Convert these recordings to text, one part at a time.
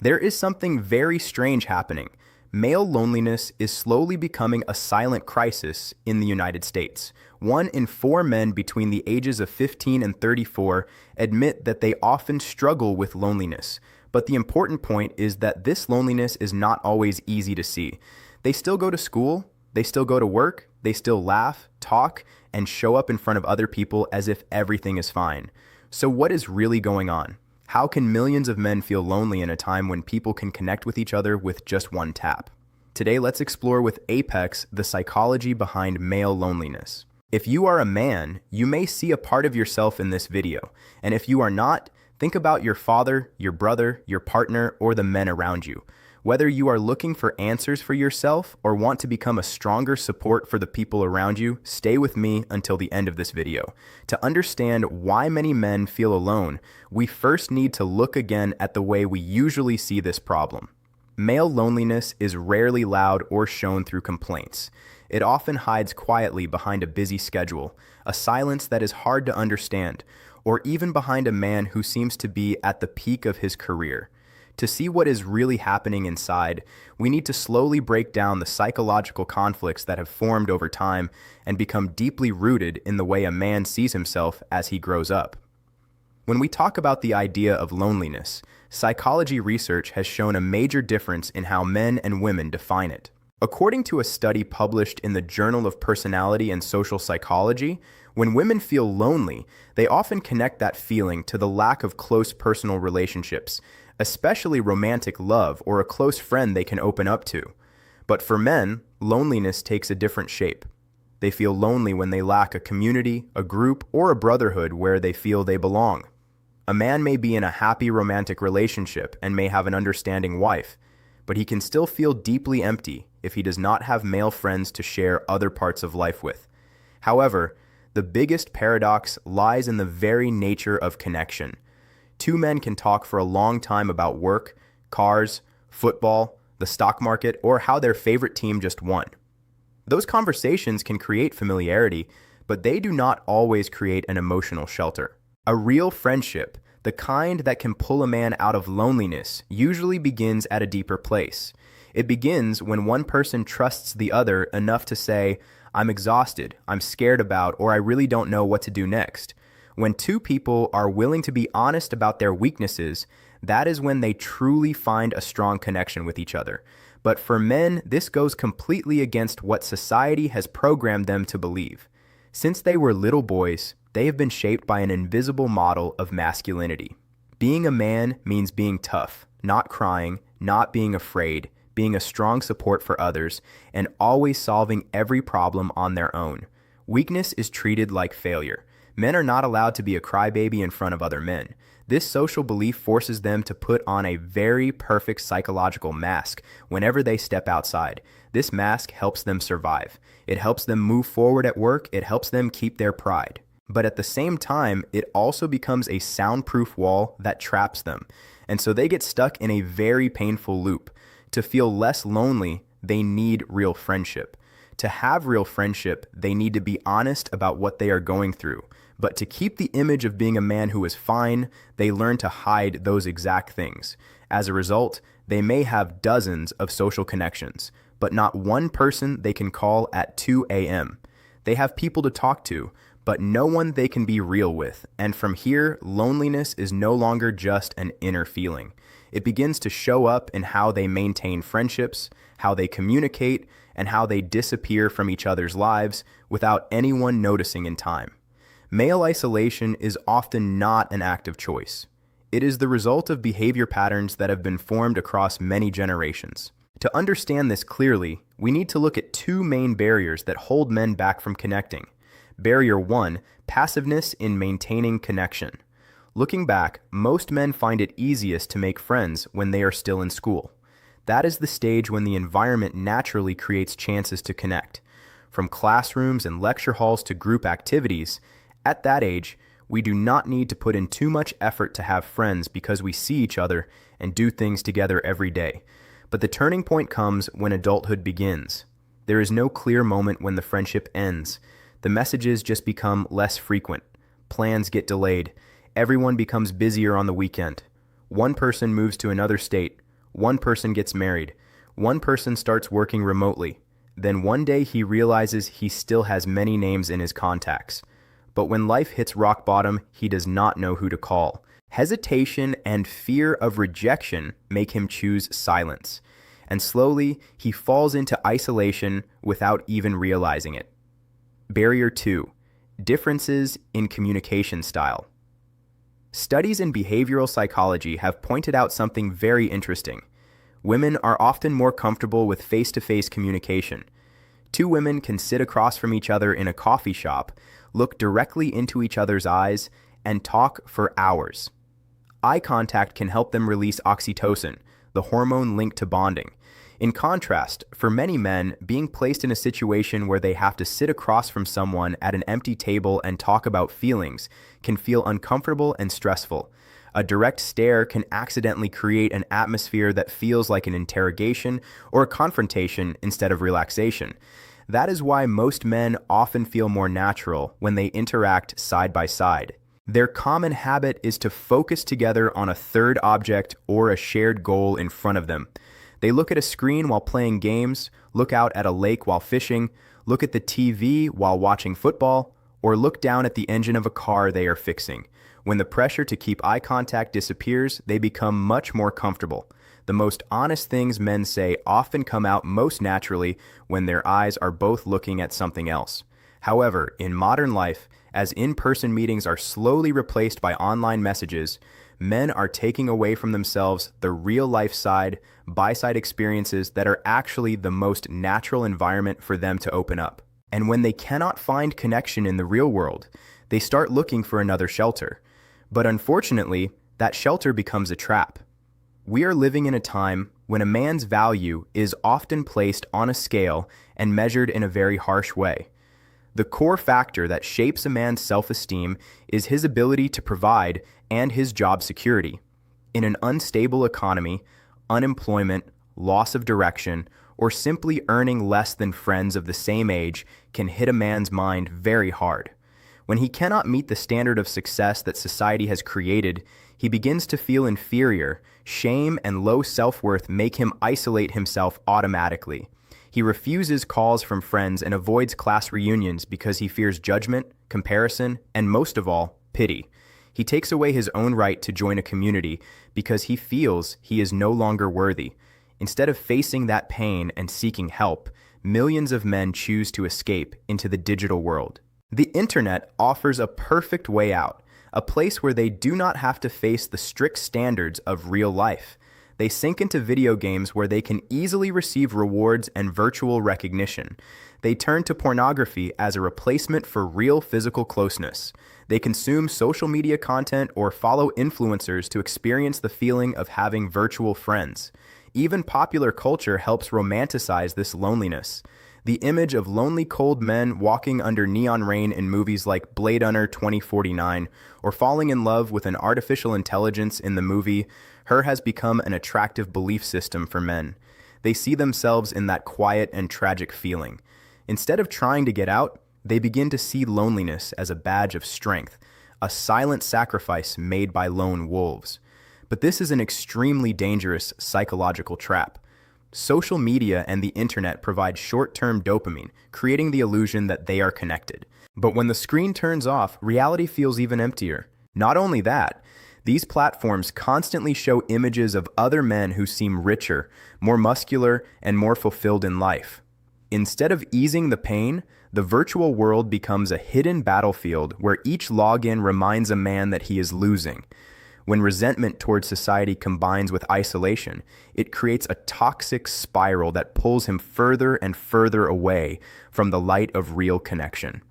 There is something very strange happening. Male loneliness is slowly becoming a silent crisis in the United States. 1 in 4 men between the ages of 15 and 34 admit that they often struggle with loneliness. But the important point is that this loneliness is not always easy to see. They still go to school, they still go to work, they still laugh, talk, and show up in front of other people as if everything is fine. So what is really going on? How can millions of men feel lonely in a time when people can connect with each other with just one tap? Today, let's explore with Apex the psychology behind male loneliness. If you are a man, you may see a part of yourself in this video. And if you are not, think about your father, your brother, your partner, or the men around you. Whether you are looking for answers for yourself or want to become a stronger support for the people around you, stay with me until the end of this video. To understand why many men feel alone, we first need to look again at the way we usually see this problem. Male loneliness is rarely loud or shown through complaints. It often hides quietly behind a busy schedule, a silence that is hard to understand, or even behind a man who seems to be at the peak of his career. To see what is really happening inside, we need to slowly break down the psychological conflicts that have formed over time and become deeply rooted in the way a man sees himself as he grows up. When we talk about the idea of loneliness, psychology research has shown a major difference in how men and women define it. According to a study published in the Journal of Personality and Social Psychology, when women feel lonely, they often connect that feeling to the lack of close personal relationships, especially romantic love or a close friend they can open up to. But for men, loneliness takes a different shape. They feel lonely when they lack a community, a group, or a brotherhood where they feel they belong. A man may be in a happy romantic relationship and may have an understanding wife, but he can still feel deeply empty if he does not have male friends to share other parts of life with. However, the biggest paradox lies in the very nature of connection. 2 men can talk for a long time about work, cars, football, the stock market, or how their favorite team just won. Those conversations can create familiarity, but they do not always create an emotional shelter. A real friendship, the kind that can pull a man out of loneliness, usually begins at a deeper place. It begins when one person trusts the other enough to say, "I'm exhausted, I'm scared about, or I really don't know what to do next." When 2 people are willing to be honest about their weaknesses, that is when they truly find a strong connection with each other. But for men, this goes completely against what society has programmed them to believe. Since they were little boys, they have been shaped by an invisible model of masculinity. Being a man means being tough, not crying, not being afraid, being a strong support for others, and always solving every problem on their own. Weakness is treated like failure. Men are not allowed to be a crybaby in front of other men. This social belief forces them to put on a very perfect psychological mask whenever they step outside. This mask helps them survive. It helps them move forward at work. It helps them keep their pride. But at the same time, it also becomes a soundproof wall that traps them. And so they get stuck in a very painful loop. To feel less lonely, they need real friendship. To have real friendship, they need to be honest about what they are going through. But to keep the image of being a man who is fine, they learn to hide those exact things. As a result, they may have dozens of social connections, but not one person they can call at 2 a.m. They have people to talk to, but no one they can be real with. And from here, loneliness is no longer just an inner feeling. It begins to show up in how they maintain friendships, how they communicate, and how they disappear from each other's lives without anyone noticing in time. Male isolation is often not an act of choice. It is the result of behavior patterns that have been formed across many generations. To understand this clearly, we need to look at 2 main barriers that hold men back from connecting. Barrier 1, passiveness in maintaining connection. Looking back, most men find it easiest to make friends when they are still in school. That is the stage when the environment naturally creates chances to connect. From classrooms and lecture halls to group activities, at that age, we do not need to put in too much effort to have friends because we see each other and do things together every day. But the turning point comes when adulthood begins. There is no clear moment when the friendship ends. The messages just become less frequent. Plans get delayed. Everyone becomes busier on the weekend. One person moves to another state. One person gets married. One person starts working remotely. Then one day he realizes he still has many names in his contacts. But when life hits rock bottom, he does not know who to call. Hesitation and fear of rejection make him choose silence. And slowly, he falls into isolation without even realizing it. Barrier 2. Differences in communication style. Studies in behavioral psychology have pointed out something very interesting. Women are often more comfortable with face-to-face communication. Two women can sit across from each other in a coffee shop, look directly into each other's eyes, and talk for hours. Eye contact can help them release oxytocin, the hormone linked to bonding. In contrast, for many men, being placed in a situation where they have to sit across from someone at an empty table and talk about feelings can feel uncomfortable and stressful. A direct stare can accidentally create an atmosphere that feels like an interrogation or a confrontation instead of relaxation. That is why most men often feel more natural when they interact side by side. Their common habit is to focus together on a third object or a shared goal in front of them. They look at a screen while playing games, look out at a lake while fishing, look at the TV while watching football, or look down at the engine of a car they are fixing. When the pressure to keep eye contact disappears, they become much more comfortable. The most honest things men say often come out most naturally when their eyes are both looking at something else. However, in modern life, as in-person meetings are slowly replaced by online messages, men are taking away from themselves the real-life side, by-side experiences that are actually the most natural environment for them to open up. And when they cannot find connection in the real world, they start looking for another shelter. But unfortunately, that shelter becomes a trap. We are living in a time when a man's value is often placed on a scale and measured in a very harsh way. The core factor that shapes a man's self-esteem is his ability to provide and his job security. In an unstable economy, unemployment, loss of direction, or simply earning less than friends of the same age can hit a man's mind very hard. When he cannot meet the standard of success that society has created, he begins to feel inferior. Shame and low self-worth make him isolate himself automatically. He refuses calls from friends and avoids class reunions because he fears judgment, comparison, and most of all, pity. He takes away his own right to join a community because he feels he is no longer worthy. Instead of facing that pain and seeking help, millions of men choose to escape into the digital world. The internet offers a perfect way out, a place where they do not have to face the strict standards of real life. They sink into video games where they can easily receive rewards and virtual recognition. They turn to pornography as a replacement for real physical closeness. They consume social media content or follow influencers to experience the feeling of having virtual friends. Even popular culture helps romanticize this loneliness. The image of lonely cold men walking under neon rain in movies like Blade Runner 2049 or falling in love with an artificial intelligence in the movie Her has become an attractive belief system for men. They see themselves in that quiet and tragic feeling. Instead of trying to get out, they begin to see loneliness as a badge of strength, a silent sacrifice made by lone wolves. But this is an extremely dangerous psychological trap. Social media and the internet provide short-term dopamine, creating the illusion that they are connected. But when the screen turns off, reality feels even emptier. Not only that, these platforms constantly show images of other men who seem richer, more muscular, and more fulfilled in life. Instead of easing the pain, the virtual world becomes a hidden battlefield where each login reminds a man that he is losing. When resentment towards society combines with isolation, it creates a toxic spiral that pulls him further and further away from the light of real connection.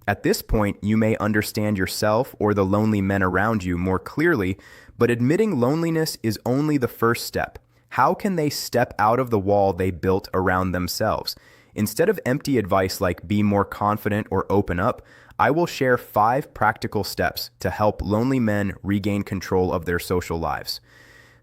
At this point, you may understand yourself or the lonely men around you more clearly, but admitting loneliness is only the first step. How can they step out of the wall they built around themselves? Instead of empty advice like be more confident or open up, I will share 5 practical steps to help lonely men regain control of their social lives.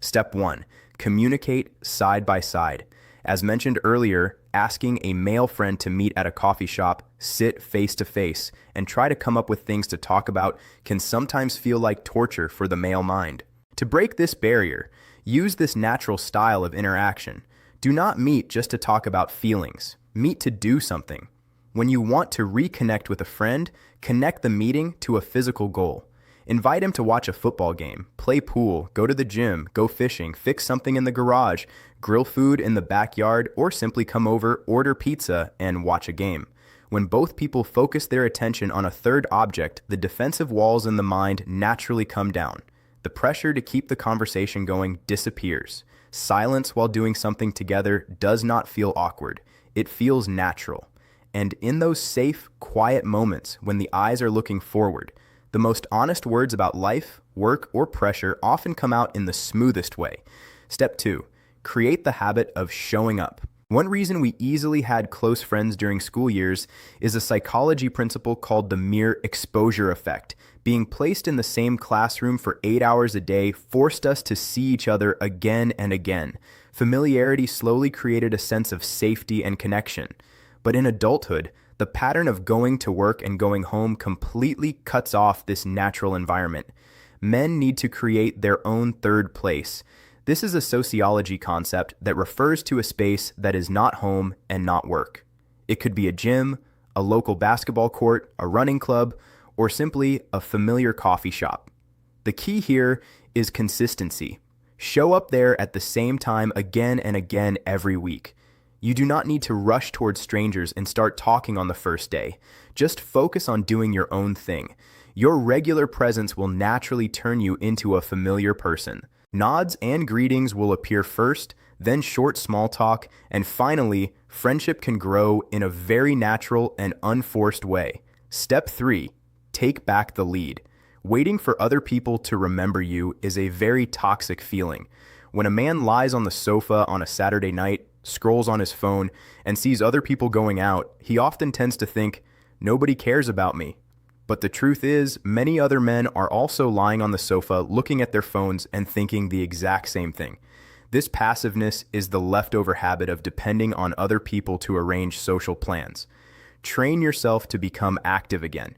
Step 1. Communicate side by side. As mentioned earlier, asking a male friend to meet at a coffee shop, sit face to face, and try to come up with things to talk about can sometimes feel like torture for the male mind. To break this barrier, Use this natural style of interaction. Do not meet just to talk about feelings. Meet to do something. When you want to reconnect with a friend, connect the meeting to a physical goal. Invite him to watch a football game, play pool, go to the gym, go fishing, fix something in the garage, grill food in the backyard, or simply come over, order pizza, and watch a game. When both people focus their attention on a third object, the defensive walls in the mind naturally come down. The pressure to keep the conversation going disappears. Silence while doing something together does not feel awkward. It feels natural. And in those safe, quiet moments when the eyes are looking forward, the most honest words about life, work, or pressure often come out in the smoothest way. Step 2. Create the habit of showing up. One reason we easily had close friends during school years is a psychology principle called the mere exposure effect. Being placed in the same classroom for 8 hours a day forced us to see each other again and again. Familiarity slowly created a sense of safety and connection. But in adulthood, the pattern of going to work and going home completely cuts off this natural environment. Men need to create their own third place. This is a sociology concept that refers to a space that is not home and not work. It could be a gym, a local basketball court, a running club, or simply a familiar coffee shop. The key here is consistency. Show up there at the same time again and again every week. You do not need to rush towards strangers and start talking on the first day. Just focus on doing your own thing. Your regular presence will naturally turn you into a familiar person. Nods and greetings will appear first, then short small talk, and finally, friendship can grow in a very natural and unforced way. Step 3. Take back the lead. Waiting for other people to remember you is a very toxic feeling. When a man lies on the sofa on a Saturday night, scrolls on his phone, and sees other people going out, he often tends to think, "Nobody cares about me." But the truth is, many other men are also lying on the sofa looking at their phones and thinking the exact same thing. This passiveness is the leftover habit of depending on other people to arrange social plans. Train yourself to become active again.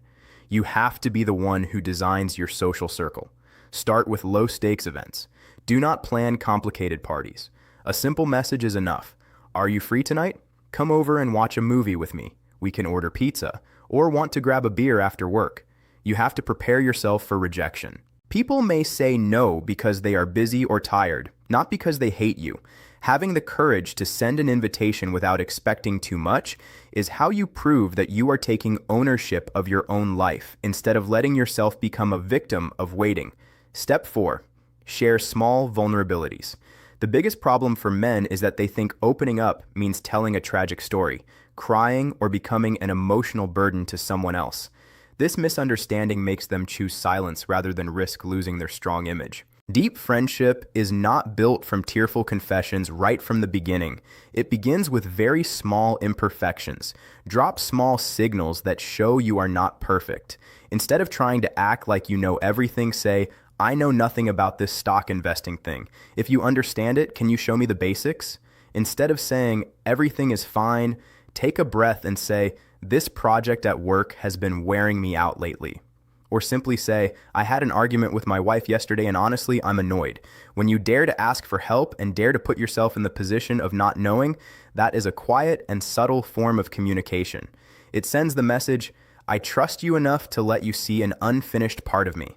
You have to be the one who designs your social circle. Start with low-stakes events. Do not plan complicated parties. A simple message is enough. Are you free tonight? Come over and watch a movie with me. We can order pizza, or want to grab a beer after work. You have to prepare yourself for rejection. People may say no because they are busy or tired, not because they hate you. Having the courage to send an invitation without expecting too much is how you prove that you are taking ownership of your own life instead of letting yourself become a victim of waiting. Step 4. Share small vulnerabilities. The biggest problem for men is that they think opening up means telling a tragic story, crying, or becoming an emotional burden to someone else. This misunderstanding makes them choose silence rather than risk losing their strong image. Deep friendship is not built from tearful confessions right from the beginning. It begins with very small imperfections. Drop small signals that show you are not perfect. Instead of trying to act like you know everything, say, "I know nothing about this stock investing thing. If you understand it, can you show me the basics?" Instead of saying, "Everything is fine," take a breath and say, "This project at work has been wearing me out lately." Or simply say, "I had an argument with my wife yesterday and honestly, I'm annoyed." When you dare to ask for help and dare to put yourself in the position of not knowing, that is a quiet and subtle form of communication. It sends the message, "I trust you enough to let you see an unfinished part of me."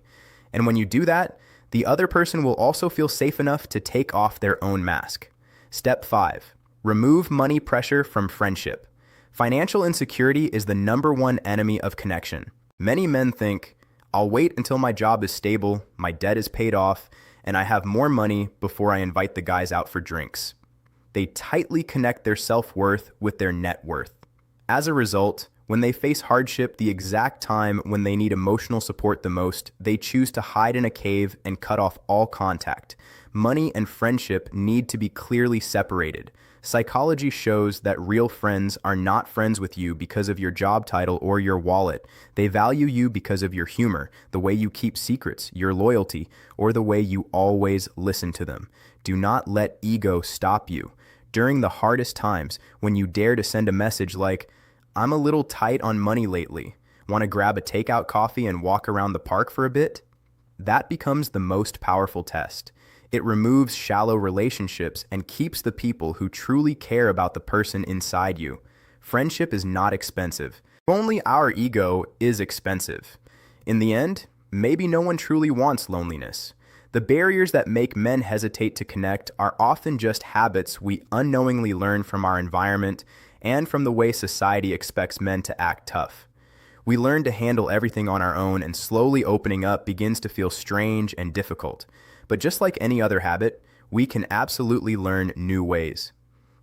And when you do that, the other person will also feel safe enough to take off their own mask. Step 5. Remove money pressure from friendship. Financial insecurity is the #1 enemy of connection. Many men think, "I'll wait until my job is stable, my debt is paid off, and I have more money before I invite the guys out for drinks." They tightly connect their self-worth with their net worth. As a result, when they face hardship the exact time when they need emotional support the most, they choose to hide in a cave and cut off all contact. Money and friendship need to be clearly separated. Psychology shows that real friends are not friends with you because of your job title or your wallet. They value you because of your humor, the way you keep secrets, your loyalty, or the way you always listen to them. Do not let ego stop you. During the hardest times, when you dare to send a message like, "I'm a little tight on money lately. Want to grab a takeout coffee and walk around the park for a bit?" That becomes the most powerful test. It removes shallow relationships and keeps the people who truly care about the person inside you. Friendship is not expensive. Only our ego is expensive. In the end, maybe no one truly wants loneliness. The barriers that make men hesitate to connect are often just habits we unknowingly learn from our environment and from the way society expects men to act tough. We learn to handle everything on our own, and slowly opening up begins to feel strange and difficult. But just like any other habit, we can absolutely learn new ways.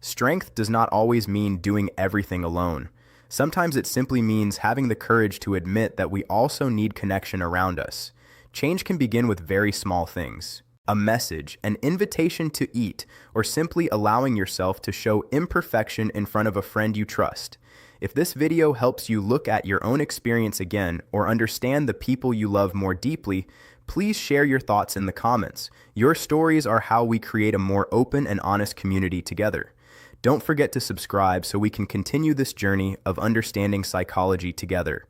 Strength does not always mean doing everything alone. Sometimes it simply means having the courage to admit that we also need connection around us. Change can begin with very small things. A message, an invitation to eat, or simply allowing yourself to show imperfection in front of a friend you trust. If this video helps you look at your own experience again or understand the people you love more deeply, please share your thoughts in the comments. Your stories are how we create a more open and honest community together. Don't forget to subscribe so we can continue this journey of understanding psychology together.